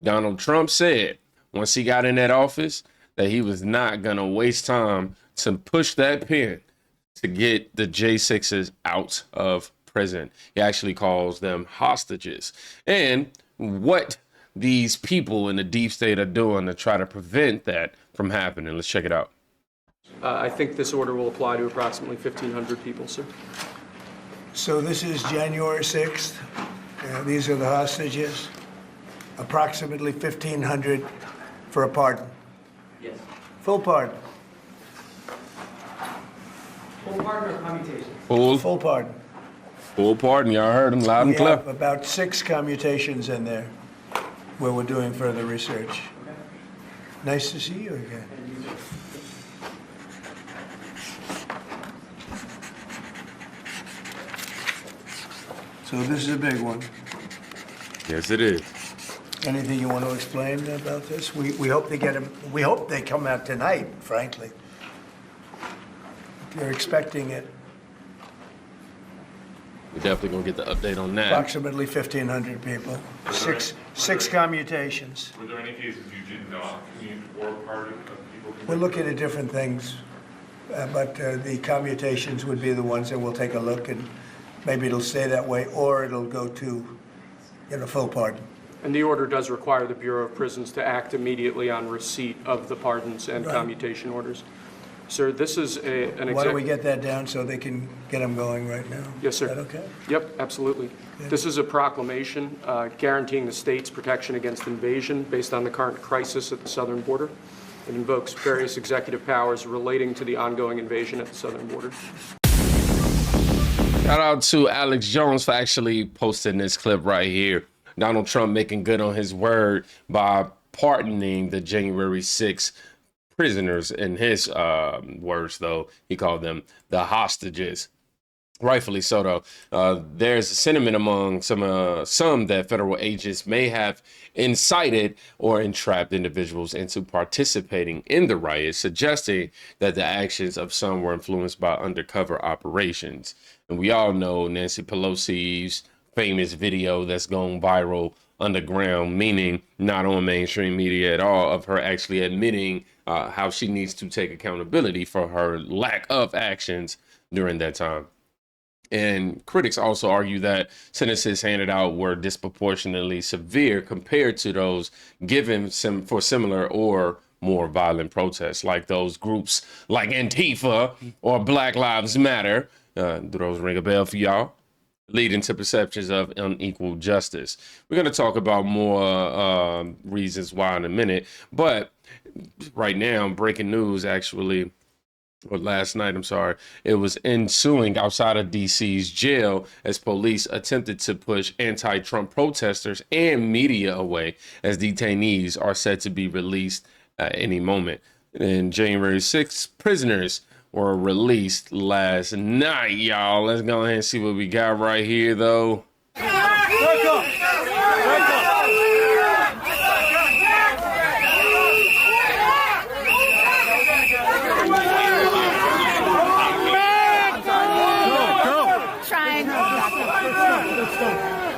Donald Trump said once he got in that office that he was not going to waste time to push that pen to get the J6s out of prison. He actually calls them hostages. And what these people in the deep state are doing to try to prevent that from happening. Let's check it out. I think this order will apply to approximately 1,500 people, sir. So this is January 6th. These are the hostages. Approximately 1,500 for a pardon. Yes. Full pardon. Full pardon or commutation? Full pardon. Full pardon. Y'all heard him loud and We clear. have about 6 commutations in there where we're doing further research. Okay. Nice to see you again. So this is a big one. Yes, it is. Anything you want to explain about this? We hope they get them. We hope they come out tonight, frankly. They're expecting it. We're definitely going to get the update on that. Approximately 1,500 people. Six commutations. Were there any cases you did not commute or pardon of people? We're looking at different things, but the commutations would be the ones that we'll take a look, and maybe it'll stay that way, or it'll go to, full pardon. And the order does require the Bureau of Prisons to act immediately on receipt of the pardons and Right. commutation orders. Sir, this is an Why don't we get that down so they can get them going right now? Yes, sir. Is that okay? Yep, absolutely. This is a proclamation guaranteeing the state's protection against invasion based on the current crisis at the southern border. It invokes various executive powers relating to the ongoing invasion at the southern border. Shout out to Alex Jones for actually posting this clip right here. Donald Trump making good on his word by pardoning the January 6th prisoners. In his words, though, he called them the hostages. Rightfully so, though. There's a sentiment among some that federal agents may have incited or entrapped individuals into participating in the riots, suggesting that the actions of some were influenced by undercover operations. And we all know Nancy Pelosi's famous video that's gone viral underground, meaning not on mainstream media at all, of her actually admitting how she needs to take accountability for her lack of actions during that time. And critics also argue that sentences handed out were disproportionately severe compared to those given for similar or more violent protests, like those groups like Antifa or Black Lives Matter. Do those ring a bell for y'all? Leading to perceptions of unequal justice. We're going to talk about more reasons why in a minute, but right now, breaking news actually, or last night, I'm sorry, it was ensuing outside of DC's jail as police attempted to push anti-Trump protesters and media away as detainees are set to be released at any moment. And January 6th, prisoners were released last night, y'all. Let's go ahead and see what we got right here, though.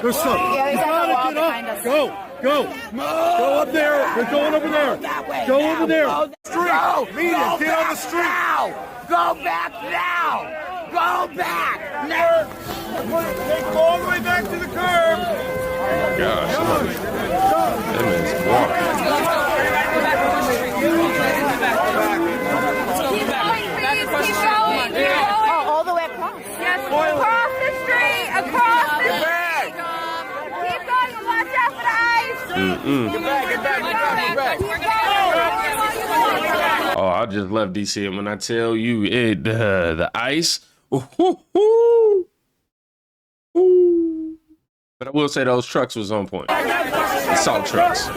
There's some. Yeah, there's like a wall behind us. Go up there. We're going over there. Go over there. Street. Media, get on the street. Now. Go back now. Go back now. Go all the way back to the curb. Gosh, that man's Keep going. Oh, all the way across. Yes, across the street. Across the street. Keep going. Watch out for the ice. Get back. Oh, I just left DC, and when I tell you it, the ice, but I will say those trucks was on point. The salt trucks. Are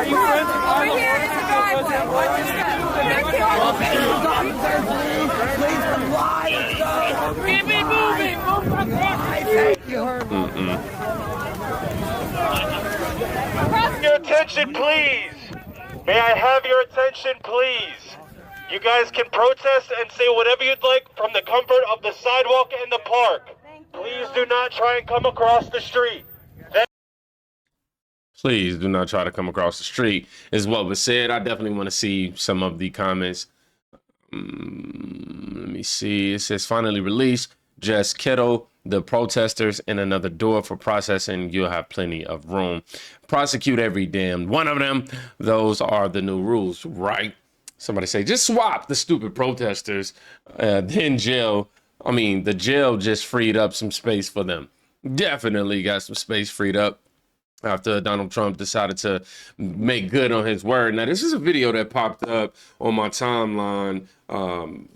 you friends? Over here is the driveway. Keep it moving. Thank you. Your attention, please. May I have your attention, please? You guys can protest and say whatever you'd like from the comfort of the sidewalk and the park. Please do not try and come across the street. please do not try to come across the street, is what was said. I definitely want to see some of the comments. Let me see. It says finally released. Just Kittle, the protesters, and another door for processing. You'll have plenty of room. Prosecute every damn one of them. Those are the new rules, right? Somebody say, just swap the stupid protesters, then jail. I mean, the jail just freed up some space for them. Definitely got some space freed up after Donald Trump decided to make good on his word. Now, this is a video that popped up on my timeline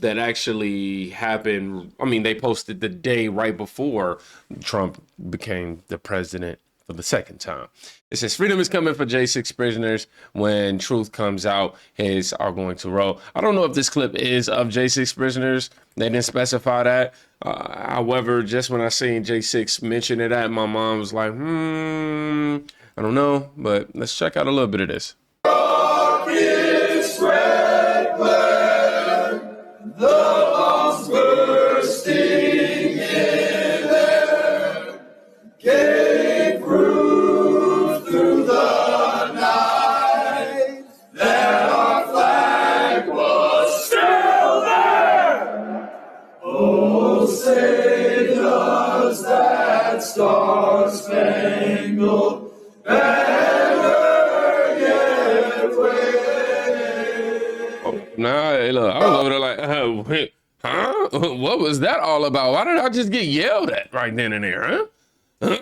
that actually happened. I mean, they posted the day right before Trump became the president for the second time. It says, freedom is coming for J6 prisoners. When truth comes out, heads are going to roll. I don't know if this clip is of J6 prisoners. They didn't specify that. However, just when I seen J6 mention it, my mom was like, I don't know, but let's check out a little bit of this. Nah, hey, look, I was over there like, wait, huh? What was that all about? Why did I just get yelled at right then and there, huh?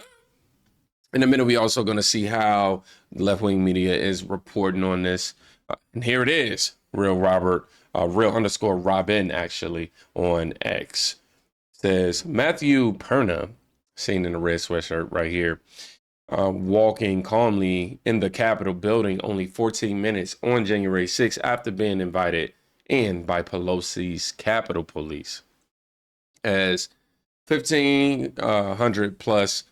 In a minute, we also going to see how left-wing media is reporting on this. And here it is, real _ Robin, actually, on X. Says, Matthew Perna, seen in a red sweatshirt right here, walking calmly in the Capitol building only 14 minutes on January 6th after being invited in by Pelosi's Capitol Police. As 1,500 plus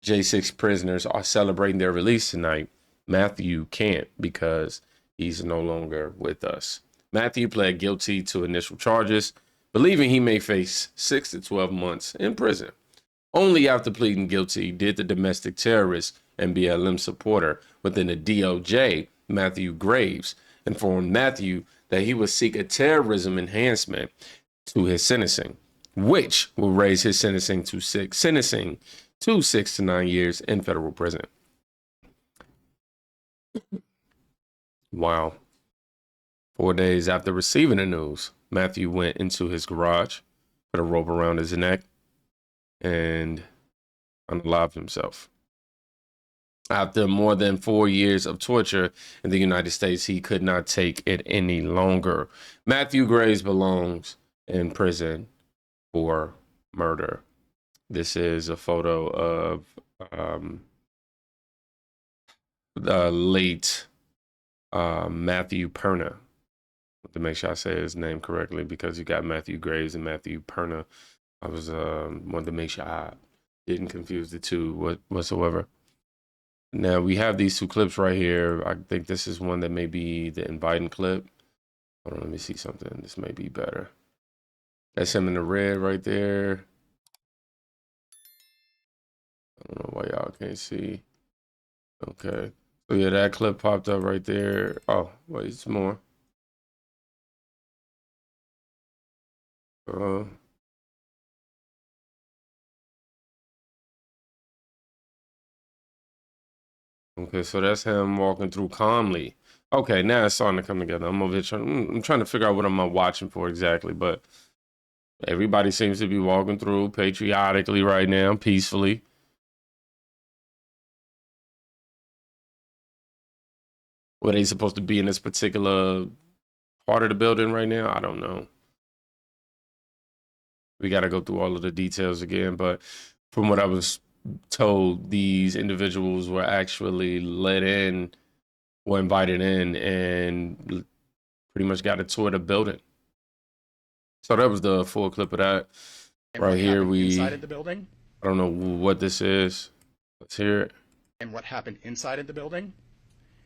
J6 prisoners are celebrating their release tonight, Matthew can't because he's no longer with us. Matthew pled guilty to initial charges, believing he may face 6 to 12 months in prison. Only after pleading guilty did the domestic terrorist and BLM supporter within the DOJ, Matthew Graves, inform Matthew that he would seek a terrorism enhancement to his sentencing, which will raise his sentencing to 6 to 9 years in federal prison. Wow. 4 days after receiving the news, Matthew went into his garage, put a rope around his neck, and unalived himself. After more than 4 years of torture in the United States, he could not take it any longer. Matthew Graves belongs in prison for murder. This is a photo of the late Matthew Perna. To make sure I say his name correctly, because you got Matthew Graves and Matthew Perna. I was wanted to make sure I didn't confuse the two whatsoever. Now we have these two clips right here. I think this is one that may be the inviting clip. Hold on, let me see something. This may be better. That's him in the red right there. I don't know why y'all can't see. Okay. So yeah, that clip popped up right there. Oh, wait, it's more. Okay, so that's him walking through calmly. Okay, now it's starting to come together. I'm over here I'm trying to figure out what I'm watching for exactly, but everybody seems to be walking through patriotically right now, peacefully. Were they supposed to be in this particular part of the building right now? I don't know. We got to go through all of the details again, but from what I was told, these individuals were actually were invited in and pretty much got a tour of the building. So that was the full clip of that. And right here, inside of the building. I don't know what this is. Let's hear it. And what happened inside of the building.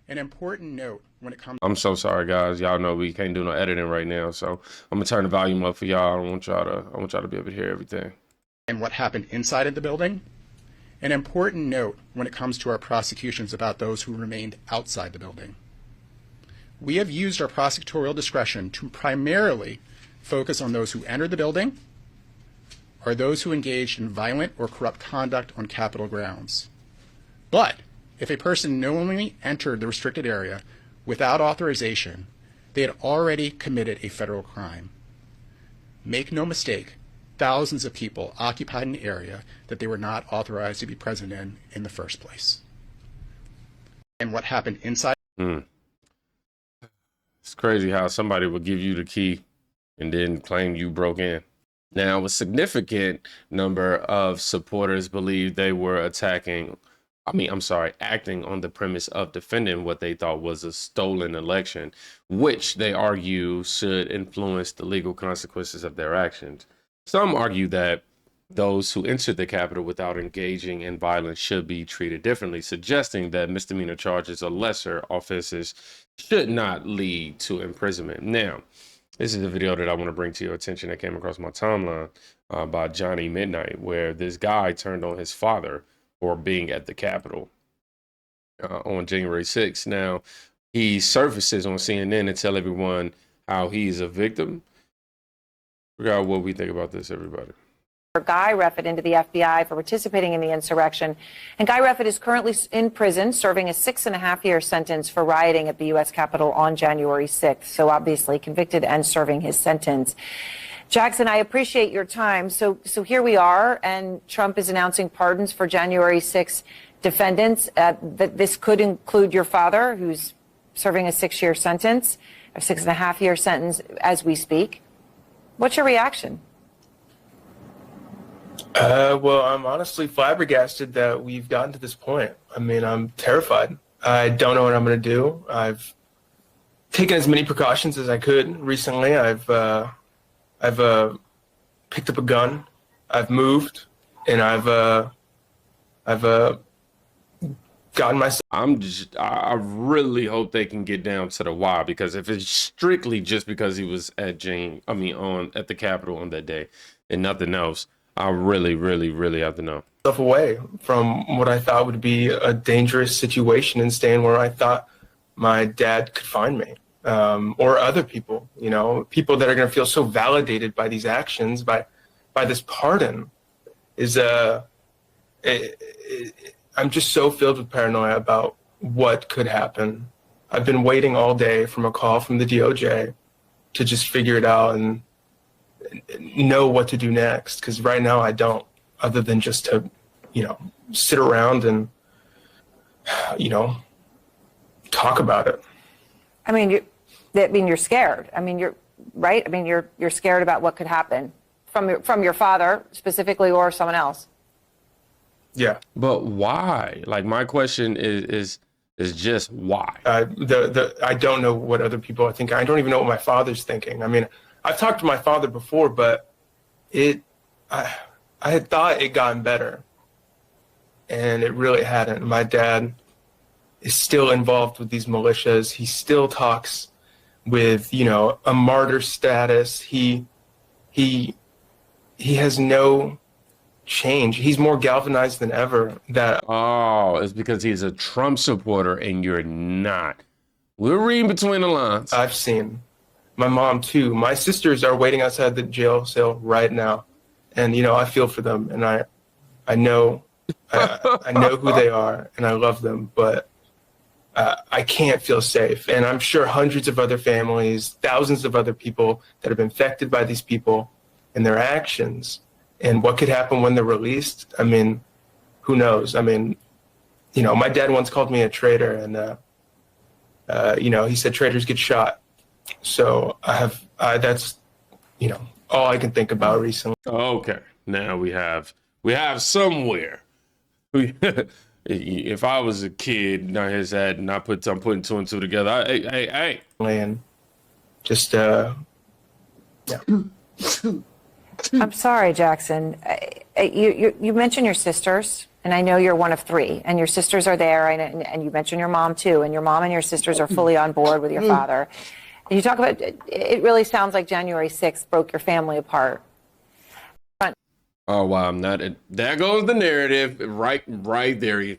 An important note when it comes. I'm so sorry, guys. Y'all know we can't do no editing right now, so I'm gonna turn the volume up for y'all. I want y'all to be able to hear everything. And what happened inside of the building. An important note when it comes to our prosecutions about those who remained outside the building. We have used our prosecutorial discretion to primarily focus on those who entered the building or those who engaged in violent or corrupt conduct on Capitol grounds. But if a person knowingly entered the restricted area without authorization, they had already committed a federal crime. Make no mistake, thousands of people occupied an area that they were not authorized to be present in the first place. And what happened inside? It's crazy how somebody would give you the key and then claim you broke in. Now, a significant number of supporters believe they were acting on the premise of defending what they thought was a stolen election, which they argue should influence the legal consequences of their actions. Some argue that those who entered the Capitol without engaging in violence should be treated differently, suggesting that misdemeanor charges or lesser offenses should not lead to imprisonment. Now, this is a video that I want to bring to your attention that came across my timeline by Johnny Midnight, where this guy turned on his father for being at the Capitol on January 6th. Now, he surfaces on CNN and tell everyone how he's a victim. Forgot what we think about this, everybody. Guy Reffitt into the FBI for participating in the insurrection. And Guy Reffitt is currently in prison, serving a 6.5-year sentence for rioting at the U.S. Capitol on January 6th. So obviously convicted and serving his sentence. Jackson, I appreciate your time. So here we are, and Trump is announcing pardons for January 6th defendants. This could include your father, who's serving a 6-year sentence, a 6.5-year sentence as we speak. What's your reaction? Well, I'm honestly flabbergasted that we've gotten to this point. I mean, I'm terrified. I don't know what I'm going to do. I've taken as many precautions as I could recently. I've picked up a gun. I've moved, and I've gotten myself. I really hope they can get down to the why, because if it's strictly just because he was at the Capitol on that day and nothing else, I really, really, really have to know. Away from what I thought would be a dangerous situation and staying where I thought my dad could find me, or other people, people that are going to feel so validated by these actions, by this pardon. I'm just so filled with paranoia about what could happen. I've been waiting all day from a call from the DOJ to just figure it out and know what to do next, because right now I don't, other than just to sit around and talk about it. I mean, you're scared. I mean, you're right. I mean, you're scared about what could happen from your father specifically, or someone else. Yeah. But why? Like, my question is just why? I don't know what other people are thinking. I don't even know what my father's thinking. I mean, I've talked to my father before, but I had thought it gotten better, and it really hadn't. My dad is still involved with these militias. He still talks with, a martyr status. He has no change. He's more galvanized than ever. It's because he's a Trump supporter and you're not. We're reading between the lines. I've seen my mom too. My sisters are waiting outside the jail cell right now, and I feel for them, and I know I know who they are, and I love them, but I can't feel safe. And I'm sure hundreds of other families, thousands of other people that have been affected by these people and their actions, and what could happen when they're released. I mean, who knows? I mean, my dad once called me a traitor, and he said traitors get shot. So that's all I can think about recently. Okay, now we have somewhere. If I was a kid, not his head, and I'm putting two and two together. Hey. And just yeah. I'm sorry, Jackson. You mentioned your sisters, and I know you're one of three, and your sisters are there, and you mentioned your mom too, and your mom and your sisters are fully on board with your father. And you talk about, it really sounds like January 6th broke your family apart. Oh wow, I'm not. There goes the narrative, right there.